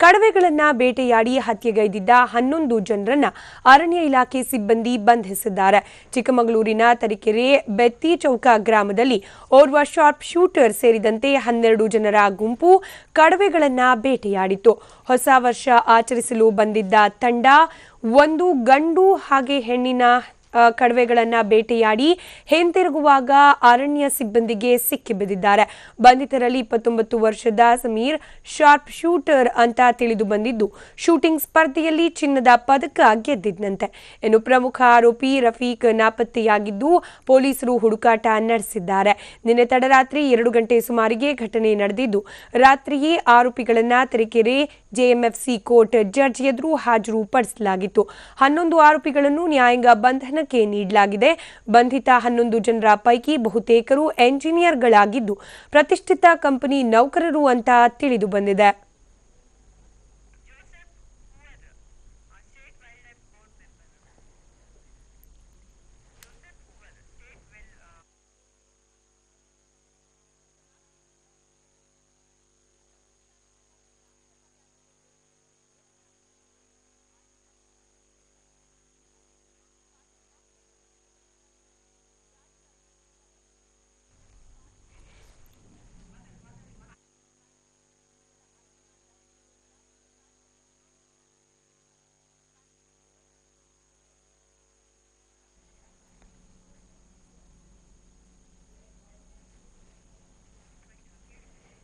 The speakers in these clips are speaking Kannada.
ಕಡವೆಗಳನ್ನ ಬೇಟೆಯಾಡಿ ಹತ್ಯೆಗೈದಿದ್ದ 11 ಜನರನ್ನ ಅರಣ್ಯ ಇಲಾಖೆ ಸಿಬ್ಬಂದಿ ಬಂಧಿಸಿದ್ದಾರೆ. ಚಿಕ್ಕಮಗಳೂರಿನ ತರೀಕೆರೆ ಬೆತ್ತಿಚೌಕ ಗ್ರಾಮದಲ್ಲಿ ಓರ್ವ ಶಾರ್ಪ್ ಶೂಟರ್ ಸೇರಿದಂತೆ 12 ಜನರ ಗುಂಪು ಕಡವೆಗಳನ್ನ ಬೇಟೆಯಾಡಿತು. ಹೊಸ ವರ್ಷ ಆಚರಿಸಲು ಬಂದಿದ್ದ ತಂಡ ಒಂದು ಗಂಡು ಹಾಗೆ ಹೆಣ್ಣಿನ ಕಡವೆಗಳನ್ನ ಬೇಟೆಯಾಡಿ ಹಿಂತಿರುಗುವಾಗ ಅರಣ್ಯ ಸಿಬ್ಬಂದಿಗೆ ಸಿಕ್ಕಿಬಿದ್ದಿದ್ದಾರೆ. ಬಂಧಿತರಲ್ಲಿ 29 ವರ್ಷದ ಸಮೀರ್ ಶಾರ್ಪ್ ಶೂಟರ್ ಅಂತ ತಿಳಿದು ಬಂದಿದ್ದು ಶೂಟಿಂಗ್ ಸ್ಪರ್ಧೆಯಲ್ಲಿ ಚಿನ್ನದ ಪದಕ ಗೆದ್ದಿದ್ದಂತೆ. ಇನ್ನು ಪ್ರಮುಖ ಆರೋಪಿ ರಫೀಕ್ ನಾಪತ್ತೆಯಾಗಿದ್ದು ಪೊಲೀಸರು ಹುಡುಕಾಟ ನಡೆಸಿದ್ದಾರೆ. ನಿನ್ನೆ ತಡರಾತ್ರಿ 2 ಗಂಟೆ ಸುಮಾರಿಗೆ ಘಟನೆ ನಡೆದಿದ್ದು ರಾತ್ರಿಯೇ ಆರೋಪಿಗಳನ್ನ ತರೀಕೆರೆ ಜೆಎಂಎಫ್ಸಿ ಕೋರ್ಟ್ ಜಡ್ಜ್ ಎದುರು ಹಾಜರುಪಡಿಸಲಾಗಿತ್ತು. 11 ಆರೋಪಿಗಳನ್ನು ನ್ಯಾಯಾಂಗ ಬಂಧನಕ್ಕೆ ನೀಡಲಾಗಿದೆ. ಬಂಧಿತ 11 ಜನರ ಪೈಕಿ ಬಹುತೇಕರು ಎಂಜಿನಿಯರ್ಗಳಾಗಿದ್ದು ಪ್ರತಿಷ್ಠಿತ ಕಂಪನಿ ನೌಕರರು ಅಂತ ತಿಳಿದು ಬಂದಿದೆ.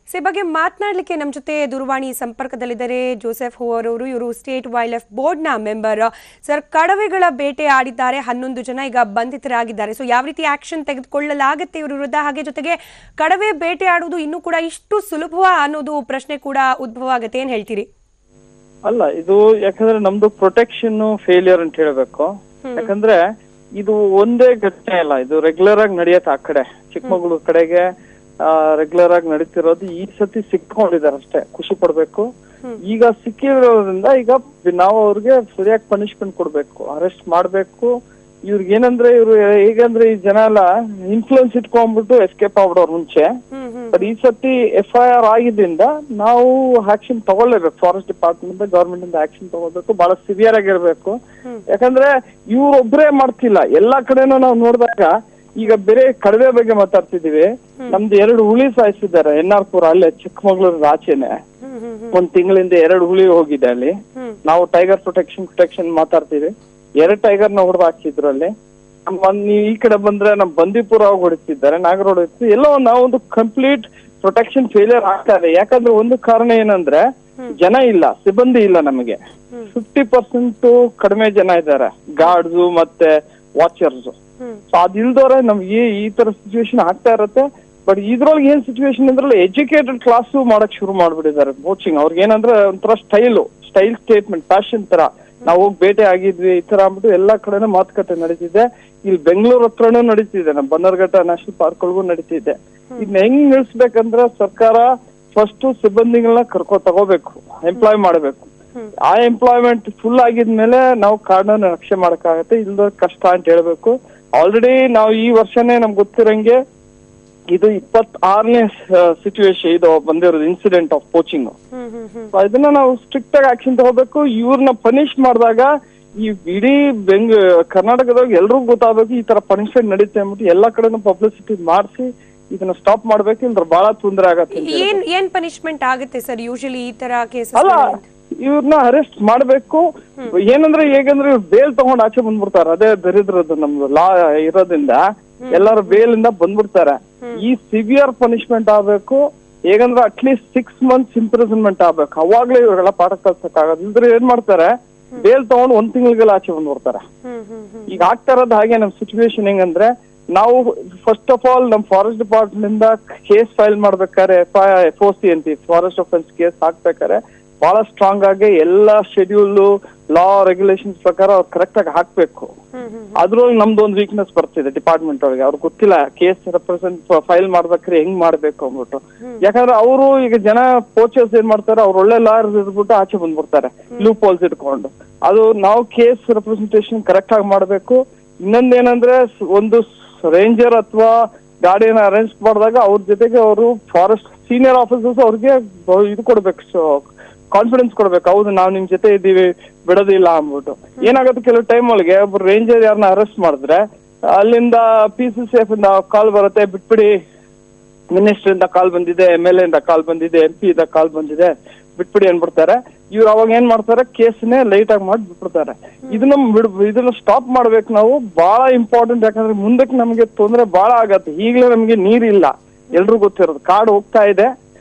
ಈ ಬಗ್ಗೆ ಮಾತನಾಡಲಿಕ್ಕೆ ನಮ್ಮ ಜೊತೆ ದೂರವಾಣಿ ಸಂಪರ್ಕದಲ್ಲಿದ್ದಾರೆ ಜೋಸೆಫ್ ಹೂವರ್ ಅವರು. ಇವರು ಸ್ಟೇಟ್ ವೈಲ್ಡ್ ಲೈಫ್ ಬೋರ್ಡ್ನ ಮೆಂಬರ್. ಸರ್, ಕಡವೆಗಳ ಬೇಟೆ ಆಡಿದ್ದಾರೆ 11 ಜನ, ಈಗ ಬಂಧಿತರಾಗಿದ್ದಾರೆ. ಸೊ ಯಾವ ರೀತಿ ಆಕ್ಷನ್ ತೆಗೆದುಕೊಳ್ಳಲಾಗುತ್ತೆ ಇವರು ವಿರುದ್ಧ? ಹಾಗೆ ಜೊತೆಗೆ ಕಡವೆ ಬೇಟೆ ಆಡುವುದು ಇನ್ನೂ ಕೂಡ ಇಷ್ಟು ಸುಲಭ ಅನ್ನೋದು ಪ್ರಶ್ನೆ ಕೂಡ ಉದ್ಭವ ಆಗುತ್ತೆ. ಏನ್ ಹೇಳ್ತೀರಿ? ಅಲ್ಲ, ಇದು ಯಾಕಂದ್ರೆ ನಮ್ದು ಪ್ರೊಟೆಕ್ಷನ್ ಫೇಲಿಯರ್ ಅಂತ ಹೇಳ್ಬೇಕು. ಯಾಕಂದ್ರೆ ಇದು ಒಂದೇ ಘಟನೆ ಅಲ್ಲ, ಇದು ರೆಗ್ಯುಲರ್ ಆಗಿ ನಡೆಯತ್ತೆ. ಆ ಕಡೆ ಚಿಕ್ಕಮಗಳೂರು ಕಡೆಗೆ ರೆಗ್ಯುಲರ್ ಆಗಿ ನಡೀತಿರೋದು. ಈ ಸತಿ ಸಿಕ್ಕೊಂಡಿದ್ದಾರೆ ಅಷ್ಟೇ, ಖುಷಿ ಪಡ್ಬೇಕು. ಈಗ ಸಿಕ್ಕಿರೋದ್ರಿಂದ ಈಗ ನಾವು ಅವ್ರಿಗೆ ಸರಿಯಾಗಿ ಪನಿಷ್ಮೆಂಟ್ ಕೊಡ್ಬೇಕು, ಅರೆಸ್ಟ್ ಮಾಡ್ಬೇಕು. ಇವ್ರಿಗೆ ಏನಂದ್ರೆ ಇವ್ರು ಹೇಗಂದ್ರೆ ಈ ಜನ ಎಲ್ಲ ಇನ್ಫ್ಲೂಯೆನ್ಸ್ ಇಟ್ಕೊಂಡ್ಬಿಟ್ಟು ಎಸ್ಕೇಪ್ ಆಗ್ಬಿಡೋರ್ ಮುಂಚೆ. ಬಟ್ ಈ ಸತಿ FIR ಆಗಿದ್ರಿಂದ ನಾವು ಆಕ್ಷನ್ ತಗೊಳ್ಳೇಬೇಕು. ಫಾರೆಸ್ಟ್ ಡಿಪಾರ್ಟ್ಮೆಂಟ್ ಗವರ್ಮೆಂಟ್ ಇಂದ ಆಕ್ಷನ್ ತಗೋಬೇಕು, ಬಹಳ ಸಿವಿಯರ್ ಆಗಿರ್ಬೇಕು. ಯಾಕಂದ್ರೆ ಇವ್ರೊಬ್ರೇ ಮಾಡ್ತಿಲ್ಲ, ಎಲ್ಲಾ ಕಡೆನೂ ನಾವು ನೋಡಿದಾಗ ಈಗ ಬೇರೆ ಕಡವೆ ಬಗ್ಗೆ ಮಾತಾಡ್ತಿದೀವಿ. ನಮ್ದು 2 ಹುಲಿ ಸಾಯಿಸಿದ್ದಾರೆ NR-ಪುರ, ಅಲ್ಲೇ ಚಿಕ್ಕಮಗಳೂರು ಆಚೆನೆ. 1 ತಿಂಗಳಿಂದ 2 ಹುಲಿ ಹೋಗಿದೆ ಅಲ್ಲಿ. ನಾವು ಟೈಗರ್ ಪ್ರೊಟೆಕ್ಷನ್ ಮಾತಾಡ್ತೀವಿ. 2 ಟೈಗರ್ನ ಹೊಡೆದು ಹಾಕಿದ್ರು ಅಲ್ಲಿ. ನೀವು ಈ ಕಡೆ ಬಂದ್ರೆ ನಮ್ ಬಂದೀಪುರ ಹೊಡಿತಿದ್ದಾರೆ, ನಾಗರೋಡ್ ಹೊಡಿತೀವಿ. ಎಲ್ಲೋ ನಾವೊಂದು ಕಂಪ್ಲೀಟ್ ಪ್ರೊಟೆಕ್ಷನ್ ಫೇಲಿಯರ್ ಆಗ್ತಾರೆ. ಯಾಕಂದ್ರೆ ಒಂದು ಕಾರಣ ಏನಂದ್ರೆ ಜನ ಇಲ್ಲ, ಸಿಬ್ಬಂದಿ ಇಲ್ಲ. ನಮಗೆ 50% ಕಡಿಮೆ ಜನ ಇದ್ದಾರೆ, ಗಾರ್ಡ್ಸ್ ಮತ್ತೆ ವಾಚರ್ಸ್. ಸೊ ಅದಿಲ್ದವ್ರೆ ನಮ್ಗೆ ಈ ತರ ಸಿಚುವೇಶನ್ ಆಗ್ತಾ ಇರತ್ತೆ. ಬಟ್ ಇದ್ರೊಳಗೆ ಏನ್ ಸಿಚುವೇಶನ್ ಅಂದ್ರೆ ಎಜುಕೇಟೆಡ್ ಕ್ಲಾಸ್ ಮಾಡಕ್ ಶುರು ಮಾಡ್ಬಿಟ್ಟಿದ್ದಾರೆ ಕೋಚಿಂಗ್. ಅವ್ರಿಗೆ ಏನಂದ್ರೆ ಒಂಥರ ಸ್ಟೈಲ್ ಸ್ಟೇಟ್ಮೆಂಟ್, ಫ್ಯಾಷನ್ ತರ ನಾವು ಹೋಗಿ ಬೇಟೆ ಆಗಿದ್ವಿ ಈ ತರ ಅಂದ್ಬಿಟ್ಟು ಎಲ್ಲಾ ಕಡೆನೂ ಮಾತುಕತೆ ನಡೀತಿದೆ. ಇಲ್ಲಿ ಬೆಂಗಳೂರು ಹತ್ರನೂ ನಡೀತಿದೆ, ನಮ್ಮ ಬನ್ನರ್ಘಟ್ಟ ನ್ಯಾಷನಲ್ ಪಾರ್ಕ್ಗಳಿಗೂ ನಡೀತಿದೆ. ಇದನ್ನ ಹೆಂಗ್ ನಿಲ್ಸ್ಬೇಕಂದ್ರೆ ಸರ್ಕಾರ ಫಸ್ಟ್ ಸಿಬ್ಬಂದಿಗಳನ್ನ ತಗೋಬೇಕು, ಎಂಪ್ಲಾಯ್ ಮಾಡ್ಬೇಕು. ಆ ಎಂಪ್ಲಾಯ್ಮೆಂಟ್ ಫುಲ್ ಆಗಿದ್ಮೇಲೆ ನಾವು ಕಾಡನ್ನ ರಕ್ಷಣೆ ಮಾಡಕ್ಕಾಗತ್ತೆ, ಇಲ್ದ ಕಷ್ಟ ಅಂತ ಹೇಳ್ಬೇಕು. ಆಲ್ರೆಡಿ ನಾವು ಈ ವರ್ಷನೇ ನಮ್ಗೆ ಗೊತ್ತಿರಂಗೆ ಇದು 26ನೇ ಸಿಚುವೇಶನ್ ಇದು ಬಂದಿರೋದು, ಇನ್ಸಿಡೆಂಟ್ ಆಫ್ ಪೋಚಿಂಗ್. ಇದನ್ನ ನಾವು ಸ್ಟ್ರಿಕ್ಟ್ ಆಗಿ ಆಕ್ಷನ್ ತಗೋಬೇಕು. ಇವ್ರನ್ನ ಪನಿಷ್ ಮಾಡಿದಾಗ ಈ ಇಡೀ ಕರ್ನಾಟಕದಾಗ ಎಲ್ರಿಗೂ ಗೊತ್ತಾಗಬೇಕು ಈ ತರ ಪನಿಷ್ಮೆಂಟ್ ನಡೀತೆ ಅಂದ್ಬಿಟ್ಟು ಎಲ್ಲಾ ಕಡೆನೂ ಪಬ್ಲಿಸಿಟಿ ಮಾಡಿಸಿ ಇದನ್ನ ಸ್ಟಾಪ್ ಮಾಡ್ಬೇಕು. ಇಲ್ದ್ರ ಬಹಳ ತೊಂದರೆ ಆಗತ್ತೆ. ಏನ್ ಪನಿಷ್ಮೆಂಟ್ ಆಗುತ್ತೆ ಸರ್ ಯೂಶಲಿ ಈ ತರ ಕೇಸ್? ಅಲ್ಲ, ಇವ್ರನ್ನ ಅರೆಸ್ಟ್ ಮಾಡ್ಬೇಕು. ಏನಂದ್ರೆ ಹೇಗಂದ್ರೆ ಇವ್ರು ಬೇಲ್ ತಗೊಂಡ್ ಆಚೆ ಬಂದ್ಬಿಡ್ತಾರೆ. ಅದೇ ದರಿದ್ರದ್ದು ನಮ್ದು ಲಾ ಇರೋದ್ರಿಂದ ಎಲ್ಲಾರು ಬೇಲಿಂದ ಬಂದ್ಬಿಡ್ತಾರೆ. ಈ ಸಿವಿಯರ್ ಪನಿಷ್ಮೆಂಟ್ ಆಗ್ಬೇಕು. ಹೇಗಂದ್ರೆ ಅಟ್ಲೀಸ್ಟ್ 6 months ಇಂಪ್ರಿಸನ್ಮೆಂಟ್ ಆಗ್ಬೇಕು. ಅವಾಗ್ಲೇ ಇವ್ರಿಗೆಲ್ಲ ಪಾಠ ಕಲ್ಸಕ್ ಆಗೋದು. ಇಲ್ದ್ರೆ ಏನ್ ಮಾಡ್ತಾರೆ, ಬೇಲ್ ತಗೊಂಡು 1 ತಿಂಗಳಿಗೆಲ್ಲ ಆಚೆ ಬಂದ್ಬಿಡ್ತಾರೆ. ಈಗ ಆಗ್ತಾ ಇರೋದು ಹಾಗೆ. ನಮ್ ಸಿಚುವೇಶನ್ ಹೆಂಗಂದ್ರೆ ನಾವು ಫಸ್ಟ್ ಆಫ್ ಆಲ್ ನಮ್ ಫಾರೆಸ್ಟ್ ಡಿಪಾರ್ಟ್ಮೆಂಟ್ ಇಂದ ಕೇಸ್ ಫೈಲ್ ಮಾಡ್ಬೇಕಾದ್ರೆ FOC ಅಂತ ಫಾರೆಸ್ಟ್ ಅಫೆನ್ಸ್ ಕೇಸ್ ಹಾಕ್ಬೇಕಾದ್ರೆ ಬಹಳ ಸ್ಟ್ರಾಂಗ್ ಆಗಿ ಎಲ್ಲಾ ಶೆಡ್ಯೂಲ್ ಲಾ ರೆಗ್ಯುಲೇಷನ್ಸ್ ಪ್ರಕಾರ ಅವ್ರು ಕರೆಕ್ಟ್ ಆಗಿ ಹಾಕ್ಬೇಕು. ಅದ್ರೊಳಗೆ ನಮ್ದು ಒಂದು ವೀಕ್ನೆಸ್ ಬರ್ತಿದೆ ಡಿಪಾರ್ಟ್ಮೆಂಟ್ ಅವ್ರಿಗೆ. ಅವ್ರಿಗೆ ಗೊತ್ತಿಲ್ಲ ಕೇಸ್ ಫೈಲ್ ಮಾಡ್ಬೇಕಾದ್ರೆ ಹೆಂಗ್ ಮಾಡ್ಬೇಕು ಅಂದ್ಬಿಟ್ಟು. ಯಾಕಂದ್ರೆ ಅವರು ಈಗ ಜನ ಪೋಚರ್ಸ್ ಏನ್ ಮಾಡ್ತಾರೆ, ಅವ್ರು ಒಳ್ಳೆ ಲಾಯರ್ಸ್ ಇದ್ಬಿಟ್ಟು ಆಚೆ ಬಂದ್ಬಿಡ್ತಾರೆ ಲೂಪ್ ಹೋಲ್ಸ್ ಇಟ್ಕೊಂಡು. ಅದು ನಾವು ಕೇಸ್ ರೆಪ್ರೆಸೆಂಟೇಷನ್ ಕರೆಕ್ಟ್ ಆಗಿ ಮಾಡ್ಬೇಕು. ಇನ್ನೊಂದೇನಂದ್ರೆ ಒಂದು ರೇಂಜರ್ ಅಥವಾ ಗಾಡಿಯನ್ನ ಅರೇಂಜ್ ಮಾಡಿದಾಗ ಅವ್ರ ಜೊತೆಗೆ ಅವರು ಫಾರೆಸ್ಟ್ ಸೀನಿಯರ್ ಆಫೀಸರ್ಸ್ ಅವ್ರಿಗೆ ಇದು ಕೊಡ್ಬೇಕು, ಕಾನ್ಫಿಡೆನ್ಸ್ ಕೊಡ್ಬೇಕು, ಹೌದು ನಾವು ನಿಮ್ ಜೊತೆ ಇದ್ದೀವಿ ಬಿಡೋದಿಲ್ಲ ಅಂದ್ಬಿಟ್ಟು. ಏನಾಗುತ್ತೆ ಕೆಲವು ಟೈಮ್ ಒಳಗೆ ಒಬ್ರು ರೇಂಜರ್ ಯಾರನ್ನ ಅರೆಸ್ಟ್ ಮಾಡಿದ್ರೆ ಅಲ್ಲಿಂದ PCCF ಇಂದ ಕಾಲ್ ಬರುತ್ತೆ, ಬಿಟ್ಬಿಡಿ, ಮಿನಿಸ್ಟರ್ ಇಂದ ಕಾಲ್ ಬಂದಿದೆ, MLA ಇಂದ ಕಾಲ್ ಬಂದಿದೆ, MP ಇಂದ ಕಾಲ್ ಬಂದಿದೆ, ಬಿಟ್ಬಿಡಿ ಅನ್ಬಿಡ್ತಾರೆ. ಇವ್ರು ಅವಾಗ ಏನ್ ಮಾಡ್ತಾರೆ, ಕೇಸ್ನೇ ಲೈಟ್ ಆಗಿ ಮಾಡಿ ಬಿಟ್ಬಿಡ್ತಾರೆ. ಇದನ್ನ ಸ್ಟಾಪ್ ಮಾಡ್ಬೇಕು ನಾವು, ಬಹಳ ಇಂಪಾರ್ಟೆಂಟ್. ಯಾಕಂದ್ರೆ ಮುಂದಕ್ಕೆ ನಮ್ಗೆ ತೊಂದರೆ ಬಹಳ ಆಗತ್ತೆ. ಈಗಲೇ ನಮ್ಗೆ ನೀರಿಲ್ಲ, ಎಲ್ರಿಗೂ ಗೊತ್ತಿರೋದು, ಕಾಡು ಹೋಗ್ತಾ ಇದೆ.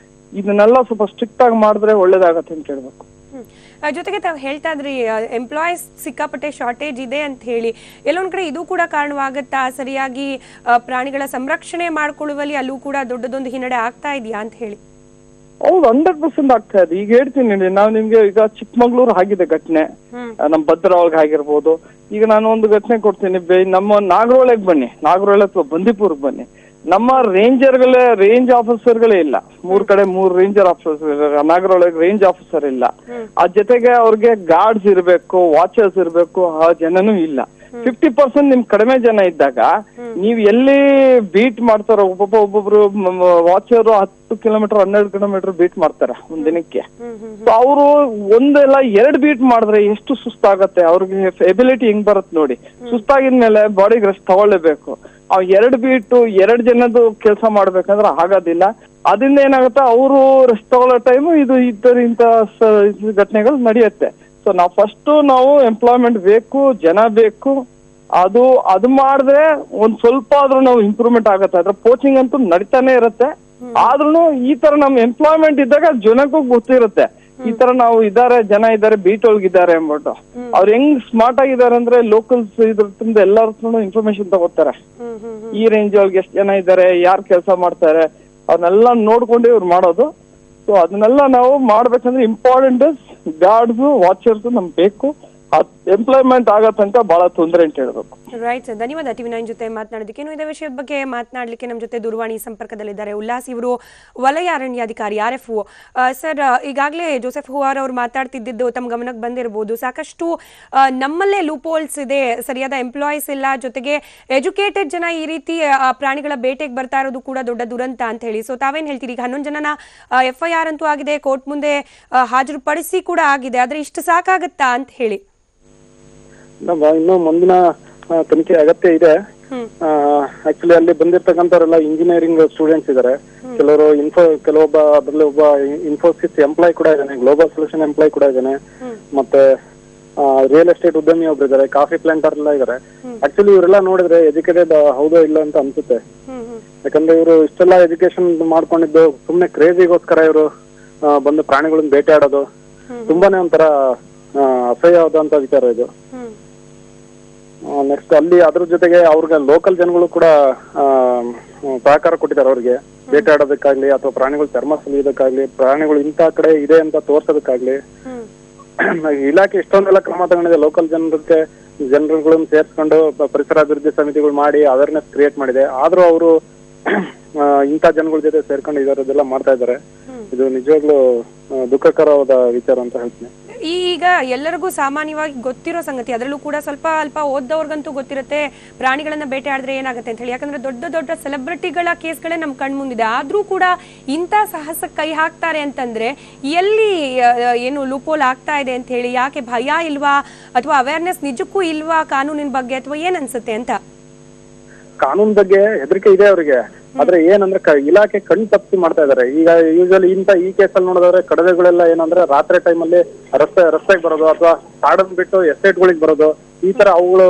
ಇದನ್ನೆಲ್ಲ ಸ್ವಲ್ಪ ಸ್ಟ್ರಿಕ್ಟ್ ಆಗಿ ಮಾಡಿದ್ರೆ ಒಳ್ಳೇದಾಗತ್ತೆ ಅಂತ ಹೇಳ್ಬೇಕು. ಜೊತೆಗೆ ತಾವು ಹೇಳ್ತಾ ಇದ್ರಿ ಎಂಪ್ಲಾಯೀಸ್ ಸಿಕ್ಕಾಪಟ್ಟೆ ಶಾರ್ಟೇಜ್ ಇದೆ ಅಂತ ಹೇಳಿ, ಎಲ್ಲೊಂದ್ ಕಡೆ ಇದು ಕೂಡ ಕಾರಣವಾಗುತ್ತಾ, ಸರಿಯಾಗಿ ಪ್ರಾಣಿಗಳ ಸಂರಕ್ಷಣೆ ಮಾಡ್ಕೊಳ್ಳುವಲ್ಲಿ ಅಲ್ಲೂ ಕೂಡ ದೊಡ್ಡದೊಂದು ಹಿನ್ನಡೆ ಆಗ್ತಾ ಇದೆಯಾ ಅಂತ ಹೇಳಿ? ಹೌದು, 100% ಆಗ್ತಾ ಇದೆ. ಈಗ ಹೇಳ್ತೀನಿ ನಾವು ನಿಮ್ಗೆ, ಈಗ ಚಿಕ್ಕಮಂಗ್ಳೂರ್ ಆಗಿದೆ ಘಟನೆ, ನಮ್ ಭದ್ರ ಒಳಗೆ ಆಗಿರ್ಬೋದು. ಈಗ ನಾನು ಒಂದು ಘಟನೆ ಕೊಡ್ತೀನಿ, ನಮ್ಮ ನಾಗರಹೊಳೆಗೆ ಬನ್ನಿ, ನಾಗರಹೊಳೆ ಅಥವಾ ಬಂದೀಪುರ್ಗೆ ಬನ್ನಿ, ನಮ್ಮ ರೇಂಜ್ ಆಫೀಸರ್ಗಳೇ ಇಲ್ಲ. 3 ಕಡೆ 3 ರೇಂಜರ್ ಆಫೀಸರ್, ನಾಗರಹೊಳೆಗೆ ರೇಂಜ್ ಆಫೀಸರ್ ಇಲ್ಲ. ಆ ಜೊತೆಗೆ ಅವ್ರಿಗೆ ಗಾರ್ಡ್ಸ್ ಇರ್ಬೇಕು, ವಾಚರ್ಸ್ ಇರ್ಬೇಕು, ಆ ಜನನೂ ಇಲ್ಲ. 50% ನಿಮ್ ಕಡಿಮೆ ಜನ ಇದ್ದಾಗ ನೀವ್ ಎಲ್ಲಿ ಬೀಟ್ ಮಾಡ್ತಾರ, ಒಬ್ಬೊಬ್ರು ವಾಚರ್ 10 ಕಿಲೋಮೀಟರ್ 12 ಕಿಲೋಮೀಟರ್ ಬೀಟ್ ಮಾಡ್ತಾರೆ ಒಂದ್ ದಿನಕ್ಕೆ. ಸೊ ಅವರು ಒಂದೆಲ್ಲ 2 ಬೀಟ್ ಮಾಡಿದ್ರೆ ಎಷ್ಟು ಸುಸ್ತಾಗತ್ತೆ ಅವ್ರಿಗೆ, ಎಬಿಲಿಟಿ ಹೆಂಗ್ ಬರುತ್ತೆ ನೋಡಿ. ಸುಸ್ತಾಗಿದ್ಮೇಲೆ ಬಾಡಿಗೆ ರೆಸ್ಟ್ ತಗೊಳ್ಳೇಬೇಕು. 2 ಬೀಟು 2 ಜನದ್ದು ಕೆಲಸ ಮಾಡ್ಬೇಕಂದ್ರೆ ಆಗೋದಿಲ್ಲ. ಅದರಿಂದ ಏನಾಗುತ್ತೆ, ಅವರು ರೆಸ್ಟ್ ತಗೊಳ್ಳೋ ಟೈಮು ಇಂಥ ಘಟನೆಗಳು ನಡೆಯುತ್ತೆ. ಸೊ ನಾವು ಫಸ್ಟ್ ನಾವು ಎಂಪ್ಲಾಯ್ಮೆಂಟ್ ಬೇಕು, ಜನ ಬೇಕು. ಅದು ಮಾಡಿದ್ರೆ ಒಂದ್ ಸ್ವಲ್ಪ ಆದ್ರೂ ನಾವು ಇಂಪ್ರೂವ್ಮೆಂಟ್ ಆಗತ್ತೆ. ಅದ್ರ ಕೋಚಿಂಗ್ ಅಂತೂ ನಡೀತಾನೆ ಇರುತ್ತೆ. ಆದ್ರೂ ಈ ತರ ನಮ್ ಎಂಪ್ಲಾಯ್ಮೆಂಟ್ ಇದ್ದಾಗ ಜನಕ್ಕೂ ಗೊತ್ತಿರುತ್ತೆ, ಈ ತರ ನಾವು ಜನ ಇದ್ದಾರೆ, ಬೀಟ್ ಒಳಗಿದ್ದಾರೆ ಅಂದ್ಬಿಟ್ಟು. ಅವ್ರು ಹೆಂಗ್ ಸ್ಮಾರ್ಟ್ ಆಗಿದ್ದಾರೆ ಅಂದ್ರೆ ಲೋಕಲ್ಸ್ ಇದ್ರಿಂದ ಎಲ್ಲಾರು ಇನ್ಫಾರ್ಮೇಶನ್ ತಗೋತಾರೆ. ಈ ರೇಂಜ್ ಒಳಗೆ ಎಷ್ಟು ಜನ ಇದ್ದಾರೆ, ಯಾರು ಕೆಲಸ ಮಾಡ್ತಾರೆ, ಅವ್ರನ್ನೆಲ್ಲ ನೋಡ್ಕೊಂಡು ಇವ್ರು ಮಾಡೋದು. ಸೊ ಅದನ್ನೆಲ್ಲ ನಾವು ಮಾಡ್ಬೇಕಂದ್ರೆ ಇಂಪಾರ್ಟೆಂಟ್ ಗಾರ್ಡ್ಸ್, ವಾಚರ್ಸ್ ನಮ್ಗೆ ಬೇಕು. ಎಂಪ್ಲಾಯ್ಮೆಂಟ್ ಆಗೋ ತನಕ ಬಹಳ ತೊಂದರೆ ಅಂತ ಹೇಳ್ಬೇಕು. ರೈಟ್ ಸರ್, ಧನ್ಯವಾದ TV9 ಜೊತೆ ಮಾತನಾಡೋದಕ್ಕೆ. ಇನ್ನು ಇದೇ ವಿಷಯದ ಬಗ್ಗೆ ಮಾತನಾಡಲಿಕ್ಕೆ ನಮ್ಮ ಜೊತೆ ದೂರವಾಣಿ ಸಂಪರ್ಕದಲ್ಲಿದ್ದಾರೆ ಉಲ್ಲಾಸ್, ಇವರು ವಲಯ ಅರಣ್ಯಾಧಿಕಾರಿ RFO. ಸರ್, ಈಗಾಗಲೇ ಜೋಸೆಫ್ ಹುವಾರ್ ಅವರು ಮಾತಾಡ್ತಿದ್ದು ತಮ್ಮ ಗಮನಕ್ಕೆ ಬಂದಿರಬಹುದು, ಸಾಕಷ್ಟು ನಮ್ಮಲ್ಲೇ ಲೂಪೋಲ್ಸ್ ಇದೆ, ಸರಿಯಾದ ಎಂಪ್ಲಾಯೀಸ್ ಇಲ್ಲ, ಜೊತೆಗೆ ಎಜುಕೇಟೆಡ್ ಜನ ಈ ರೀತಿ ಪ್ರಾಣಿಗಳ ಬೇಟೆಗೆ ಬರ್ತಾ ಇರೋದು ಕೂಡ ದೊಡ್ಡ ದುರಂತ ಅಂತ ಹೇಳಿ. ಸೊ ತಾವೇನ್ ಹೇಳ್ತೀರಿ? ಈಗ 11 ಜನನ FIR ಅಂತೂ ಆಗಿದೆ, ಕೋರ್ಟ್ ಮುಂದೆ ಹಾಜರುಪಡಿಸಿ ಕೂಡ ಆಗಿದೆ, ಆದ್ರೆ ಇಷ್ಟು ಸಾಕಾಗತ್ತಾ ಅಂತ ಹೇಳಿ? ಇನ್ನು ಮುಂದಿನ ತನಿಖೆ ಅಗತ್ಯ ಇದೆ. ಆಕ್ಚುಲಿ ಅಲ್ಲಿ ಬಂದಿರ್ತಕ್ಕಂಥವರೆಲ್ಲ ಇಂಜಿನಿಯರಿಂಗ್ ಸ್ಟೂಡೆಂಟ್ಸ್ ಇದಾರೆ, ಕೆಲವೊಬ್ಬ ಅದರಲ್ಲಿ ಒಬ್ಬ ಇನ್ಫೋಸಿಸ್ ಎಂಪ್ಲಾಯ್ ಕೂಡ ಇದ್ದಾನೆ, ಗ್ಲೋಬಲ್ ಸೊಲ್ಯೂಷನ್ ಎಂಪ್ಲಾಯ್ ಕೂಡ ಇದ್ದಾನೆ, ಮತ್ತೆ ರಿಯಲ್ ಎಸ್ಟೇಟ್ ಉದ್ಯಮಿ ಒಬ್ರು ಇದಾರೆ, ಕಾಫಿ ಪ್ಲಾಂಟರ್ ಎಲ್ಲ ಇದಾರೆ. ಆಕ್ಚುಲಿ ಇವರೆಲ್ಲ ನೋಡಿದ್ರೆ ಎಜುಕೇಟೆಡ್ ಹೌದೋ ಇಲ್ಲ ಅಂತ ಅನ್ಸುತ್ತೆ. ಯಾಕಂದ್ರೆ ಇವರು ಇಷ್ಟೆಲ್ಲ ಎಜುಕೇಶನ್ ಮಾಡ್ಕೊಂಡಿದ್ದು ಸುಮ್ನೆ ಕ್ರೇಜಿಗೋಸ್ಕರ ಇವರು ಬಂದು ಪ್ರಾಣಿಗಳನ್ನ ಬೇಟೆ ಆಡೋದು ತುಂಬಾನೇ ಒಂಥರ ಅಸಹ್ಯವಾದಂತ ವಿಚಾರ ಇದು. ನೆಕ್ಸ್ಟ್ ಅಲ್ಲಿ ಅದ್ರ ಜೊತೆಗೆ ಅವ್ರಿಗೆ ಲೋಕಲ್ ಜನಗಳು ಕೂಡ ಸಹಕಾರ ಕೊಟ್ಟಿದ್ದಾರೆ ಅವ್ರಿಗೆ ಬೇಟೆಯಾಡೋದಕ್ಕಾಗ್ಲಿ ಅಥವಾ ಪ್ರಾಣಿಗಳು ಚರ್ಮ ಸುಲಿಯೋದಕ್ಕಾಗ್ಲಿ, ಪ್ರಾಣಿಗಳು ಇಂಥ ಕಡೆ ಇದೆ ಅಂತ ತೋರ್ಸೋದಕ್ಕಾಗ್ಲಿ ಇಲಾಖೆ ಇಷ್ಟೊಂದೆಲ್ಲ ಕ್ರಮ ತಗೊಂಡಿದೆ. ಲೋಕಲ್ ಜನರುಗಳನ್ನ ಸೇರ್ಸ್ಕೊಂಡು ಪರಿಸರ ಅಭಿವೃದ್ಧಿ ಸಮಿತಿಗಳು ಮಾಡಿ ಅವೇರ್ನೆಸ್ ಕ್ರಿಯೇಟ್ ಮಾಡಿದೆ. ಆದ್ರೂ ಅವರು ಇಂಥ ಜನಗಳ ಜೊತೆ ಸೇರ್ಕೊಂಡು ಇದರದೆಲ್ಲ ಮಾಡ್ತಾ ಇದ್ದಾರೆ. ಇದು ನಿಜವಾಗ್ಲೂ ದುಃಖಕರವಾದ ವಿಚಾರ ಅಂತ ಹೇಳ್ತೀನಿ. ಈಗ ಎಲ್ಲರಿಗೂ ಸಾಮಾನ್ಯವಾಗಿ ಗೊತ್ತಿರೋ ಸಂಗತಿ, ಅದರಲ್ಲೂ ಕೂಡ ಸ್ವಲ್ಪ ಅಲ್ಪ ಓದ್ದವ್ರಿಗಂತೂ ಗೊತ್ತಿರುತ್ತೆ ಪ್ರಾಣಿಗಳನ್ನ ಬೇಟೆ ಆಡಿದ್ರೆ ಏನಾಗುತ್ತೆ ಅಂತ ಹೇಳಿ. ಯಾಕಂದ್ರೆ ದೊಡ್ಡ ದೊಡ್ಡ ಸೆಲೆಬ್ರಿಟಿಗಳ ಕೇಸ್ಗಳೇ ನಮ್ ಕಣ್ ಮುಂದಿದೆ. ಆದ್ರೂ ಕೂಡ ಇಂಥ ಸಾಹಸಕ್ಕೆ ಕೈ ಹಾಕ್ತಾರೆ ಅಂತಂದ್ರೆ ಎಲ್ಲಿ ಏನು ಲೂಪೋಲ್ ಆಗ್ತಾ ಇದೆ ಅಂತ ಹೇಳಿ, ಯಾಕೆ ಭಯ ಇಲ್ವಾ ಅಥವಾ ಅವೇರ್ನೆಸ್ ನಿಜಕ್ಕೂ ಇಲ್ವಾ ಕಾನೂನಿನ ಬಗ್ಗೆ, ಅಥವಾ ಏನ್ ಅನ್ಸುತ್ತೆ ಅಂತ? ಕಾನೂನ್ ಬಗ್ಗೆ ಹೆದರಿಕೆ ಇದೆ ಅವರಿಗೆ, ಆದ್ರೆ ಏನಂದ್ರೆ ಇಲಾಖೆ ಕಣ್ ತಪ್ಪಿ ಮಾಡ್ತಾ ಇದಾರೆ. ಈಗ ಯೂಶಲಿ ಈ ಕೇಸಲ್ಲಿ ನೋಡಿದ್ರೆ ಕಡವೆಗಳೆಲ್ಲ ಏನಂದ್ರೆ ರಾತ್ರಿ ಟೈಮಲ್ಲಿ ರಸ್ತೆಗೆ ಬರೋದು ಅಥವಾ ಕಾಡನ್ ಬಿಟ್ಟು ಎಸ್ಟೇಟ್ಗಳಿಗೆ ಬರೋದು, ಈ ತರ ಅವುಗಳು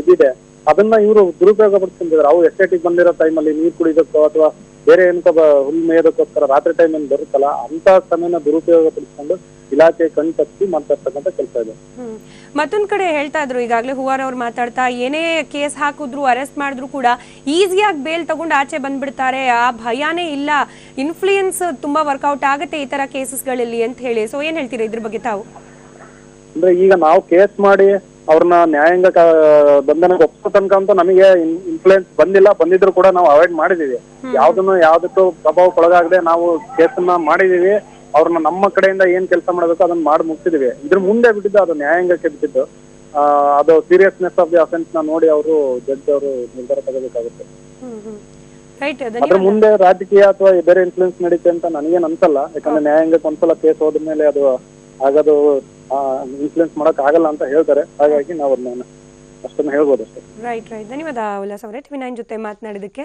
ಇದಿದೆ. ಅದನ್ನ ಇವರು ದುರುಪಯೋಗ ಪಡಿಸ್ಕೊಂಡಿದ್ದಾರೆ. ಅವು ಎಸ್ಟೇಟಿಗೆ ಬಂದಿರೋ ಟೈಮಲ್ಲಿ ನೀರು ಕುಡಿಯೋದಕ್ಕೋ ಅಥವಾ ಬೇರೆ ಏನಕ್ಕೋ ಹುಲ್ ಮೇಯೋದಕ್ಕೋಸ್ಕರ ರಾತ್ರಿ ಟೈಮ್ ಏನ್ ಬರುತ್ತಲ್ಲ ಅಂತ ಸಮಯನ ದುರುಪಯೋಗ ಪಡಿಸ್ಕೊಂಡು ಇಲಾಖೆ ಕಣ್ ತಪ್ಪಿ ಮಾಡ್ತಾ ಇರ್ತಕ್ಕಂಥ ಕೆಲಸ ಇದೆ. ಮತ್ತೊಂದ್ ಕಡೆ ಹೇಳ್ತಾ ಇದ್ರು ಈಗಾಗಲೇ ಹುವಾರ್ ಅವ್ರು ಮಾತಾಡ್ತಾ, ಏನೇ ಕೇಸ್ ಹಾಕಿದ್ರು ಅರೆಸ್ಟ್ ಮಾಡಿದ್ರು ಕೂಡ ಈಸಿಯಾಗಿ ಬೇಲ್ ತಗೊಂಡು ಆಚೆ ಬಂದ್ಬಿಡ್ತಾರೆ, ಆ ಭಯಾನೇ ಇಲ್ಲ, ಇನ್ಫ್ಲೂಯೆನ್ಸ್ ತುಂಬಾ ವರ್ಕೌಟ್ ಆಗುತ್ತೆ ಈ ತರ ಕೇಸಸ್ಗಳಲ್ಲಿ ಅಂತ ಹೇಳಿ. ಸೊ ಏನ್ ಹೇಳ್ತೀರಾ ಇದ್ರ ಬಗ್ಗೆ ತಾವು? ಅಂದ್ರೆ ಈಗ ನಾವು ಕೇಸ್ ಮಾಡಿ ಅವ್ರನ್ನ ನ್ಯಾಯಾಂಗ ಬಂಧನಕ್ಕೆ ಒಪ್ಸೋ ತನಕ ಅಂತ ನಮಗೆ ಇನ್ಫ್ಲೂಯೆನ್ಸ್ ಬಂದಿದ್ರು ಕೂಡ ನಾವು ಅವಾಯ್ಡ್ ಮಾಡಿದೀವಿ. ಯಾವ್ದಕ್ಕೂ ಪ್ರಭಾವಕ್ಕೊಳಗಾಗದೆ ನಾವು ಕೇಸನ್ನ ಮಾಡಿದೀವಿ. ಅವ್ರನ್ನ ನಮ್ಮ ಕಡೆಯಿಂದ ಏನ್ ಕೆಲಸ ಮಾಡ್ಬೇಕು ಅದನ್ನ ಮಾಡಿ ಮುಗಿಸಿದೀವಿ. ಇದ್ರ ಮುಂದೆ ಬಿಟ್ಟಿದ್ದು ಅದು ನ್ಯಾಯಾಂಗಕ್ಕೆ ಬಿಟ್ಟಿದ್ದು. ಅದು ಸೀರಿಯಸ್ನೆಸ್ ಆಫ್ ದಿ ಅಫೆನ್ಸ್ ನ ನೋಡಿ ಅವರು ಜಡ್ಜ್ ಅವರು ನಿರ್ಧಾರ ತಗೋಬೇಕಾಗುತ್ತೆ. ರೈಟ್ ಅದ್ರ ಮುಂದೆ ರಾಜಕೀಯ ಅಥವಾ ಬೇರೆ ಇನ್ಫ್ಲೂಯೆನ್ಸ್ ನಡೀತೆ ಅಂತ ನನಗೇನ್ ಅನ್ಸಲ್ಲ. ಯಾಕಂದ್ರೆ ನ್ಯಾಯಾಂಗಕ್ಕೆ ಒಂದ್ಸಲ ಕೇಸ್ ಹೋದ್ಮೇಲೆ ಅದು ಆಗೋದು ಇನ್ಫ್ಲೂಯೆನ್ಸ್ ಮಾಡಕ್ ಆಗಲ್ಲ ಅಂತ ಹೇಳ್ತಾರೆ. ಹಾಗಾಗಿ ನಾವು ಅದನ್ನ ಅಷ್ಟನ್ನ ಹೇಳ್ಬೋದು ಅಷ್ಟೇ. ರೈಟ್ ಧನ್ಯವಾದ ಉಲ್ಲಾಸ್ ಅವರೇ, TV9 ಜೊತೆ ಮಾತನಾಡಿದಕ್ಕೆ.